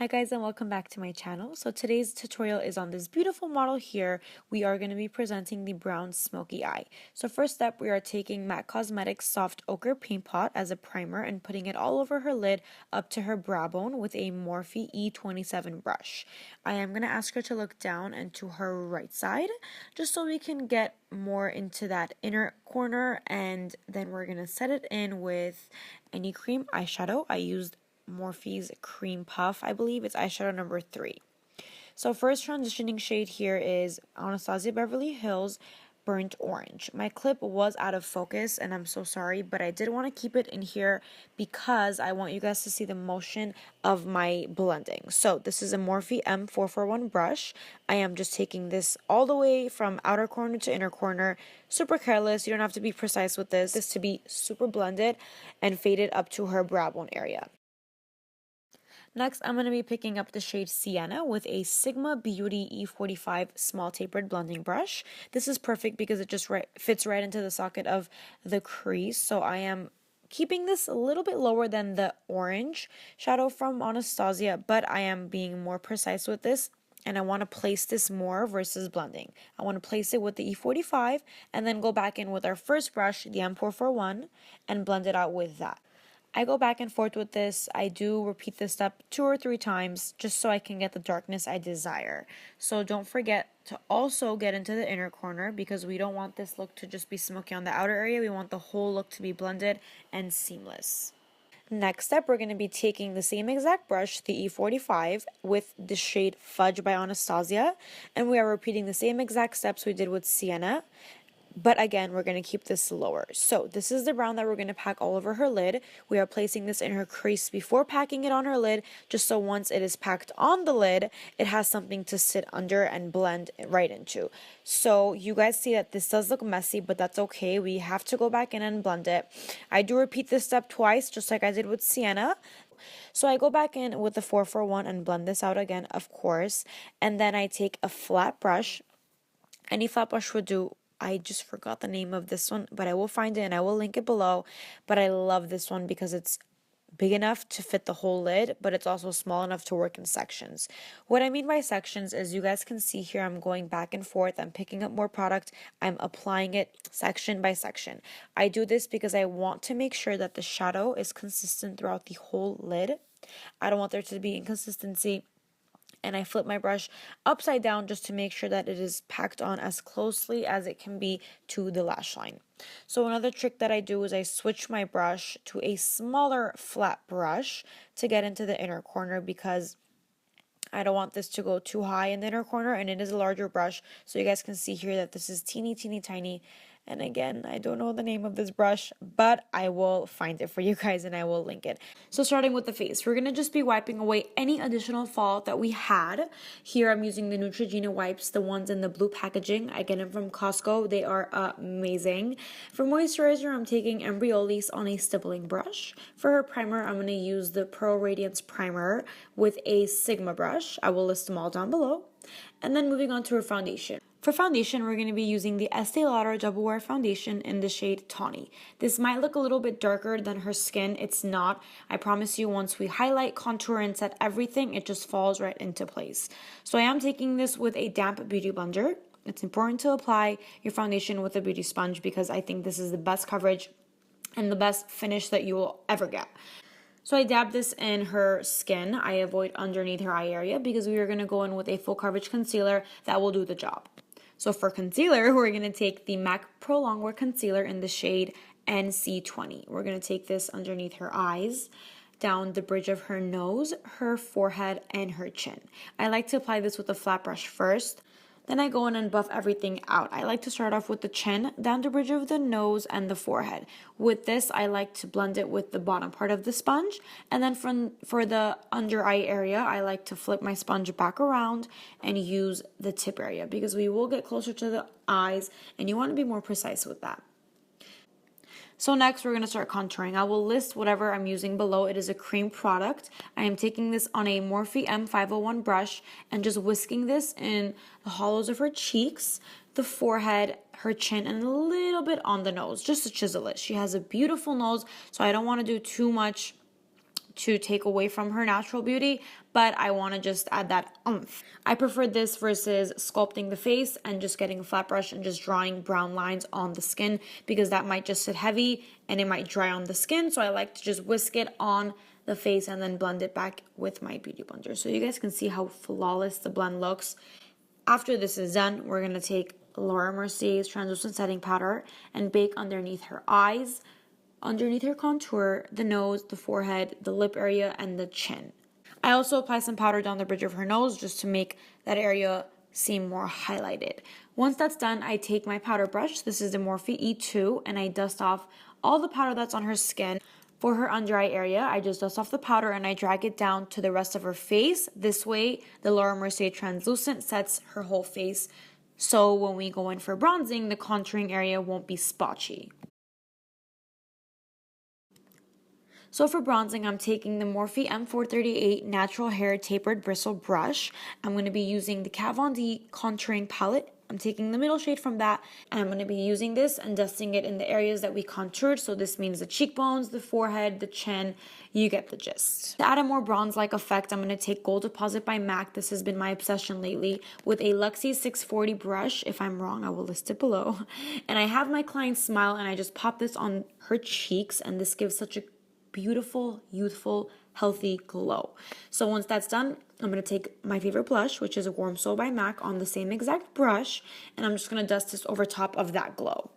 Hi guys, and welcome back to my channel. So today's tutorial is on this beautiful model here. We are going to be presenting the Brown Smokey Eye. So first step, we are taking MAC Cosmetics Soft Ochre Paint Pot as a primer and putting it all over her lid up to her brow bone with a Morphe E27 brush. I am going to ask her to look down and to her right side just so we can get more into that inner corner, and then we're going to set it in with any cream eyeshadow. I used Morphe's Cream Puff, I believe it's eyeshadow number 3. So first transitioning shade here is Anastasia Beverly Hills Burnt Orange. My clip was out of focus and I'm so sorry, but I did want to keep it in here because I want you guys to see the motion of my blending. So this is a Morphe M441 brush. I am just taking this all the way from outer corner to inner corner. Super careless, you don't have to be precise with this. This to be super blended and faded up to her brow bone area. Next, I'm going to be picking up the shade Sienna with a Sigma Beauty E45 small tapered blending brush. This is perfect because it just fits right into the socket of the crease. So I am keeping this a little bit lower than the orange shadow from Anastasia, but I am being more precise with this. And I want to place this more versus blending. I want to place it with the E45 and then go back in with our first brush, the M441, and blend it out with that. I go back and forth with this. I do repeat this step 2 or 3 times just so I can get the darkness I desire. So don't forget to also get into the inner corner because we don't want this look to just be smoky on the outer area. We want the whole look to be blended and seamless. Next step, we're going to be taking the same exact brush, the E45, with the shade Fudge by Anastasia, and we are repeating the same exact steps we did with Sienna. But again, we're going to keep this lower. So this is the brown that we're going to pack all over her lid. We are placing this in her crease before packing it on her lid, just so once it is packed on the lid, it has something to sit under and blend right into. So you guys see that this does look messy, but that's okay. We have to go back in and blend it. I do repeat this step twice, just like I did with Sienna. So I go back in with the 441 and blend this out again, of course. And then I take a flat brush. Any flat brush would do. I just forgot the name of this one, but I will find it and I will link it below. But I love this one because it's big enough to fit the whole lid, but it's also small enough to work in sections. What I mean by sections is you guys can see here I'm going back and forth. I'm picking up more product. I'm applying it section by section. I do this because I want to make sure that the shadow is consistent throughout the whole lid. I don't want there to be inconsistency. And I flip my brush upside down just to make sure that it is packed on as closely as it can be to the lash line. So another trick that I do is I switch my brush to a smaller flat brush to get into the inner corner because I don't want this to go too high in the inner corner, and it is a larger brush. So you guys can see here that this is teeny tiny. And again, I don't know the name of this brush, but I will find it for you guys and I will link it. So starting with the face, we're going to just be wiping away any additional fallout that we had. Here I'm using the Neutrogena wipes, the ones in the blue packaging. I get them from Costco. They are amazing. For moisturizer, I'm taking Embryolisse on a stippling brush. For her primer, I'm going to use the Pearl Radiance Primer with a Sigma brush. I will list them all down below. And then moving on to her foundation. For foundation, we're going to be using the Estee Lauder Double Wear Foundation in the shade Tawny. This might look a little bit darker than her skin. It's not. I promise you, once we highlight, contour, and set everything, it just falls right into place. So I am taking this with a damp beauty blender. It's important to apply your foundation with a beauty sponge because I think this is the best coverage and the best finish that you will ever get. So I dab this in her skin. I avoid underneath her eye area because we are going to go in with a full coverage concealer that will do the job. So for concealer, we're going to take the MAC Pro Longwear Concealer in the shade NC20. We're going to take this underneath her eyes, down the bridge of her nose, her forehead, and her chin. I like to apply this with a flat brush first. Then I go in and buff everything out. I like to start off with the chin, down the bridge of the nose, and the forehead. With this, I like to blend it with the bottom part of the sponge. And then for the under eye area, I like to flip my sponge back around and use the tip area because we will get closer to the eyes and you want to be more precise with that. So next we're going to start contouring. I will list whatever I'm using below. It is a cream product. I am taking this on a Morphe M501 brush and just whisking this in the hollows of her cheeks, the forehead, her chin, and a little bit on the nose, just to chisel it. She has a beautiful nose, so I don't want to do too much to take away from her natural beauty, but I want to just add that oomph. I prefer this versus sculpting the face and just getting a flat brush and just drawing brown lines on the skin, because that might just sit heavy and it might dry on the skin. So I like to just whisk it on the face and then blend it back with my beauty blender. So you guys can see how flawless the blend looks. After this is done, we're going to take Laura Mercier's translucent setting powder and bake underneath her eyes, underneath her contour, the nose, the forehead, the lip area, and the chin. I also apply some powder down the bridge of her nose just to make that area seem more highlighted. Once that's done, I take my powder brush, this is the Morphe E2, and I dust off all the powder that's on her skin. For her under eye area, I just dust off the powder and I drag it down to the rest of her face. This way, the Laura Mercier translucent sets her whole face, so when we go in for bronzing, the contouring area won't be spotchy. So for bronzing, I'm taking the Morphe M438 Natural Hair Tapered Bristle Brush. I'm going to be using the Kat Von D Contouring Palette. I'm taking the middle shade from that, and I'm going to be using this and dusting it in the areas that we contoured. So this means the cheekbones, the forehead, the chin. You get the gist. To add a more bronze-like effect, I'm going to take Gold Deposit by MAC. This has been my obsession lately, with a Luxie 640 brush. If I'm wrong, I will list it below. And I have my client smile, and I just pop this on her cheeks, and this gives such a beautiful, youthful, healthy glow. So once that's done, I'm going to take my favorite blush, which is a Warm Soul by MAC, on the same exact brush, and I'm just going to dust this over top of that glow.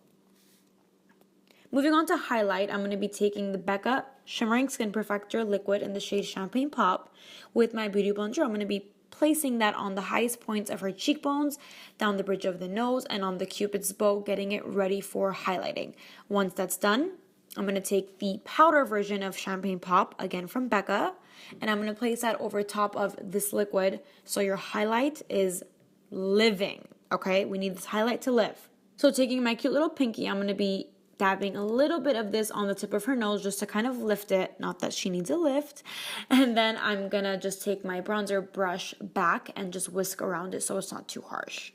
Moving on to highlight, I'm going to be taking the Becca Shimmering Skin Perfector Liquid in the shade Champagne Pop. With my beauty blender, I'm going to be placing that on the highest points of her cheekbones, down the bridge of the nose, and on the Cupid's bow, getting it ready for highlighting. Once that's done, I'm going to take the powder version of Champagne Pop, again from Becca, and I'm going to place that over top of this liquid so your highlight is living, okay? We need this highlight to live. So taking my cute little pinky, I'm going to be dabbing a little bit of this on the tip of her nose just to kind of lift it, not that she needs a lift. And then I'm going to just take my bronzer brush back and just whisk around it so it's not too harsh.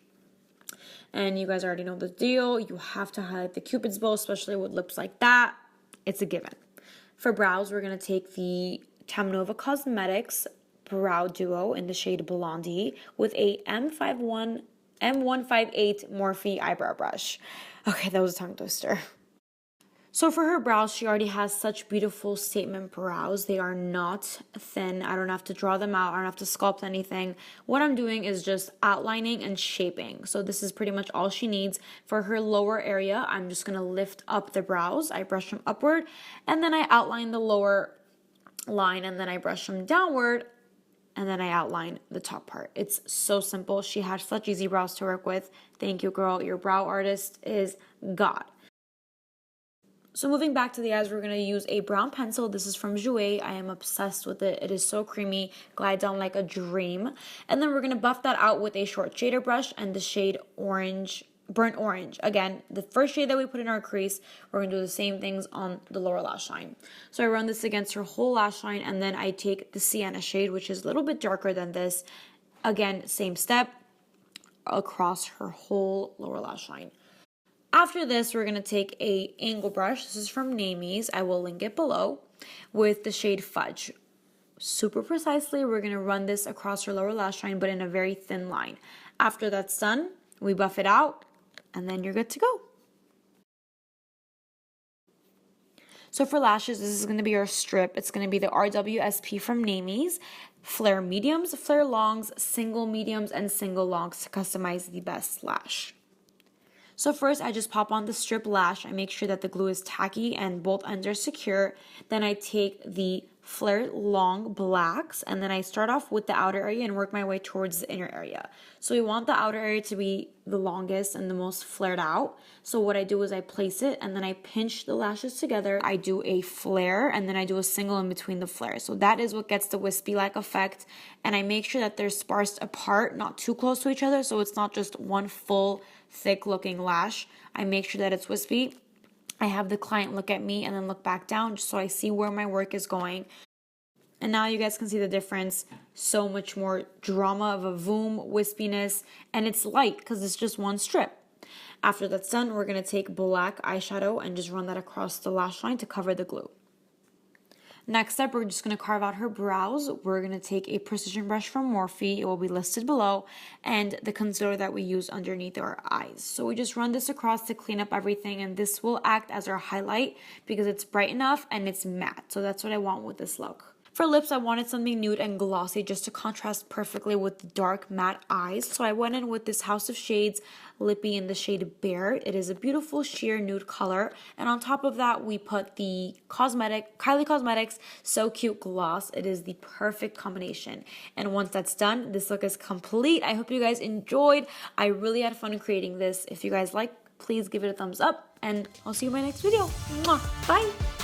And you guys already know the deal. You have to highlight the Cupid's bow, especially with lips like that. It's a given. For brows, we're going to take the Tamnova Cosmetics Brow Duo in the shade Blondie with a M158 Morphe eyebrow brush. Okay, that was a tongue twister. So for her brows, she already has such beautiful statement brows. They are not thin. I don't have to draw them out. I don't have to sculpt anything. What I'm doing is just outlining and shaping. So this is pretty much all she needs. For her lower area, I'm just going to lift up the brows. I brush them upward, and then I outline the lower line, and then I brush them downward, and then I outline the top part. It's so simple. She had such easy brows to work with. Thank you, girl. Your brow artist is God. So moving back to the eyes, we're going to use a brown pencil. This is from Jouer. I am obsessed with it. It is so creamy, glide down like a dream. And then we're going to buff that out with a short shader brush and the shade orange, burnt orange. Again, the first shade that we put in our crease, we're going to do the same things on the lower lash line. So I run this against her whole lash line, and then I take the Sienna shade, which is a little bit darker than this. Again, same step across her whole lower lash line. After this, we're going to take a angle brush. This is from Namies. I will link it below, with the shade Fudge. Super precisely, we're going to run this across her lower lash line, but in a very thin line. After that's done, we buff it out, and then you're good to go. So for lashes, this is going to be our strip. It's going to be the RWSP from Namies. Flare mediums, flare longs, single mediums, and single longs to customize the best lash. So first, I just pop on the strip lash. I make sure that the glue is tacky and both ends are secure. Then I take the flare long blacks, and then I start off with the outer area and work my way towards the inner area. So we want the outer area to be the longest and the most flared out. So what I do is I place it, and then I pinch the lashes together. I do a flare, and then I do a single in between the flares. So that is what gets the wispy-like effect. And I make sure that they're sparsed apart, not too close to each other, so it's not just one full thick looking lash. I make sure that it's wispy. I have the client look at me and then look back down just so I see where my work is going. And now you guys can see the difference. So much more drama of a voom, wispiness, and it's light because it's just one strip. After that's done, we're going to take black eyeshadow and just run that across the lash line to cover the glue. Next up, we're just going to carve out her brows. We're going to take a precision brush from Morphe. It will be listed below. And the concealer that we use underneath our eyes. So we just run this across to clean up everything. And this will act as our highlight because it's bright enough and it's matte. So that's what I want with this look. For lips, I wanted something nude and glossy just to contrast perfectly with the dark matte eyes. So I went in with this House of Shades lippy in the shade Bear. It is a beautiful sheer nude color. And on top of that, we put the Kylie Cosmetics So Cute Gloss. It is the perfect combination. And once that's done, this look is complete. I hope you guys enjoyed. I really had fun creating this. If you guys like, please give it a thumbs up. And I'll see you in my next video. Mwah. Bye!